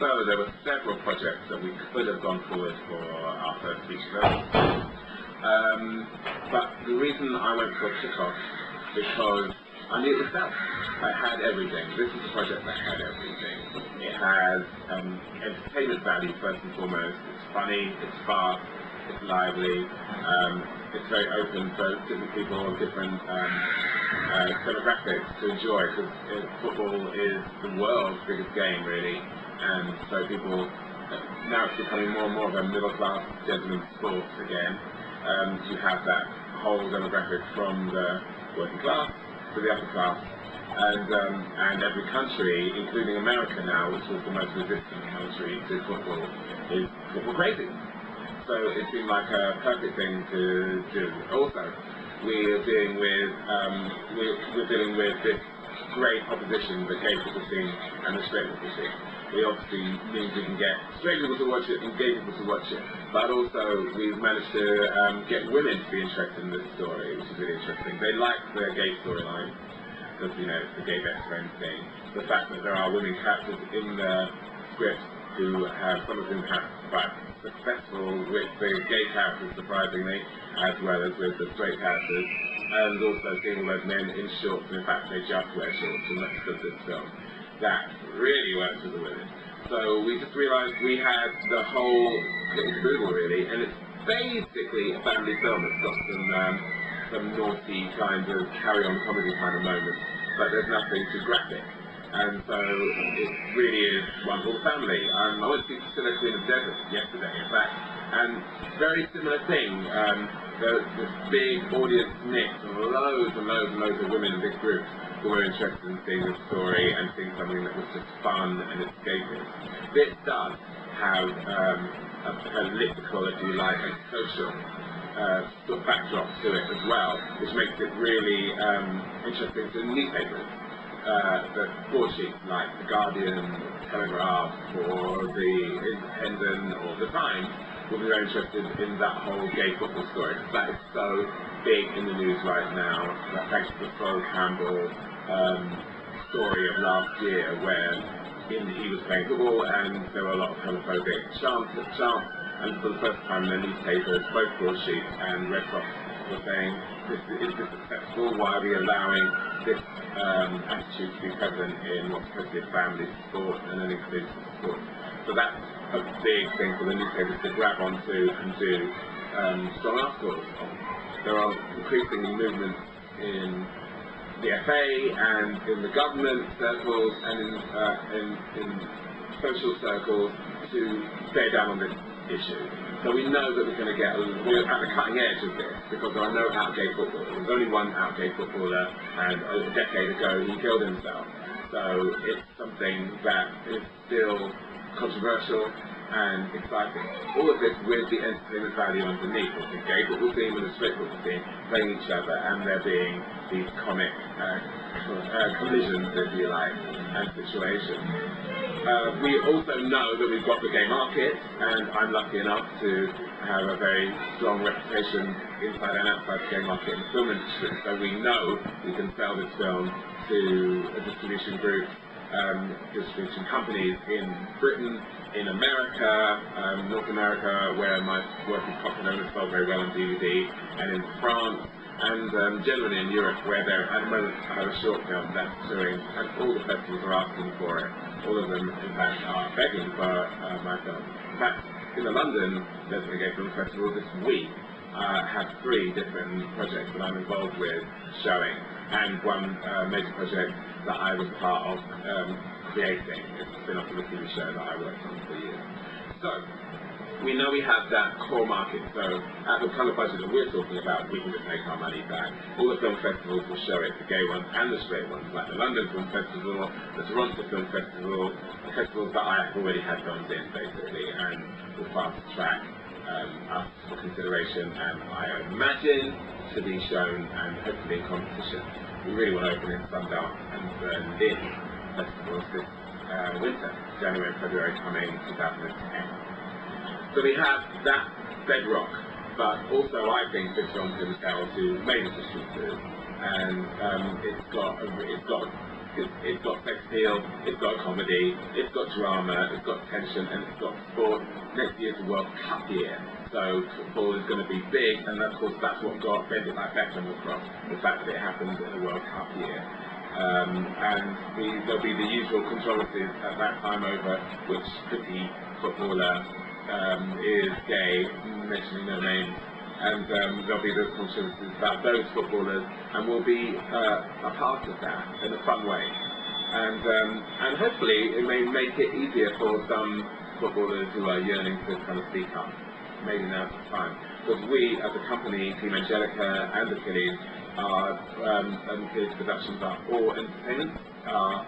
so there were several projects that we could have gone forward for our first feature film. But the reason I went for Kickoff because I knew it was done. I had everything. This is a project that had everything. It has entertainment value first and foremost. It's funny, it's fast, it's lively, it's very open for different people, different demographics to enjoy, because football is the world's biggest game really, and so people, now it's becoming more and more of a middle class gentleman's sport again. You have that whole demographic from the working class to the upper class, and every country, including America now, which was the most resistant country to football, is football crazy. So it seemed like a perfect thing to do. Also, we're dealing with this great opposition, the gay football scene and the straight football scene. We obviously means we can get straight people to watch it and gay people to watch it, but also we've managed to get women to be interested in this story, which is really interesting. They like the gay storyline, because, you know, it's the gay best friend thing. The fact that there are women characters in the script who have, some of them have quite successful with the gay characters, surprisingly, as well as with the straight characters, and also seeing all those men in shorts, and in fact they just wear shorts in most of this film. That really works with the women. So we just realised we had the whole kit and caboodle really, and it's basically a family film. It's got some naughty kind of carry-on comedy kind of moments, but there's nothing too graphic. And so it really is one for the family. I went to see Priscilla, Queen of the Desert yesterday, in fact, and very similar thing. There's this big audience mix of loads and loads and loads of women in big groups who were interested in seeing this story and seeing something that was just fun and escapist. This does have a political, if you like, and social sort of backdrop to it as well, which makes it really interesting to newspapers. The broadsheets like The Guardian, Telegraph, or The Independent, or The Times will be very interested in that whole gay football story, because that is so big in the news right now. Thanks to the Sol Campbell story of last year, where he was playing football and there were a lot of homophobic chants, and for the first time in the newspapers, both broadsheets and Red Sox were saying, is this acceptable? Why are we allowing this attitude to be present in what's supposed to be a family sport and an inclusive sport? So that's a big thing for the newspapers to grab onto and do strong articles on. There are increasing movements in the FA and in the government circles and in social circles to bear down on this issue. So we know that we're going to get, we're at the cutting edge of this, because there are no out gay footballers. There's only one out gay footballer, and a decade ago he killed himself. So it's something that is still controversial and exciting. All of this with the entertainment value underneath. It's a gay football team and a straight football team playing each other, and there being these comic collisions, if you like, and situations. We also know that we've got the gay market, and I'm lucky enough to have a very strong reputation inside and outside the gay market in the film industry. So we know we can sell this film to a distribution group, distribution companies in Britain, in America, North America, where my work is popular and sold very well on DVD, and in France, and generally in Europe, where at the moment I have a short film that's touring, and all the festivals are asking for it. All of them, in fact, are begging for my film. In fact, in the London Lesbian Gay Film Festival this week, I have 3 different projects that I'm involved with showing, and one major project that I was part of creating. It's a spin-off of a TV show that I worked on for years. So, we know we have that core market, so at the kind of budget that we're talking about, we can just make our money back. All the film festivals will show it, the gay ones and the straight ones, like the London Film Festival, the Toronto Film Festival, the festivals that I have already had films in, basically, and will fast track us for consideration, and I imagine to be shown and hopefully in competition. We really want to open in Sundance and Berlin festivals this winter, January and February coming 2010. So we have that bedrock, but also I think this film can sell to main distributors, and it's got It's got sex appeal, it's got comedy, it's got drama, it's got tension, and it's got sport. Next year's the World Cup year, so football is going to be big, and of course that's what got Bend It Like Beckham across, the fact that it happens in the World Cup year. And there'll be the usual controversies at that time over which city footballer is gay, mentioning no names, and there'll be the controversies about those footballers, and we'll be a part of that in a fun way. And hopefully it may make it easier for some footballers who are yearning to kind of speak up. Maybe now's the time. Because we, as a company, Team Angelica and Achilles, and Achilles Productions are all entertainment, are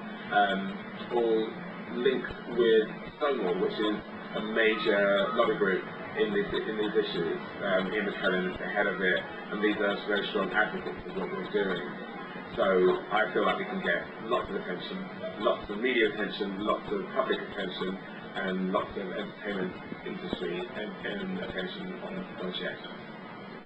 all linked with Stonewall, which is a major lobby group in these issues. Ian McKellen is the head of it, and these are very strong advocates of what we're doing. So I feel like we can get lots of attention, lots of media attention, lots of public attention, and lots of entertainment industry and attention on J7k6t3.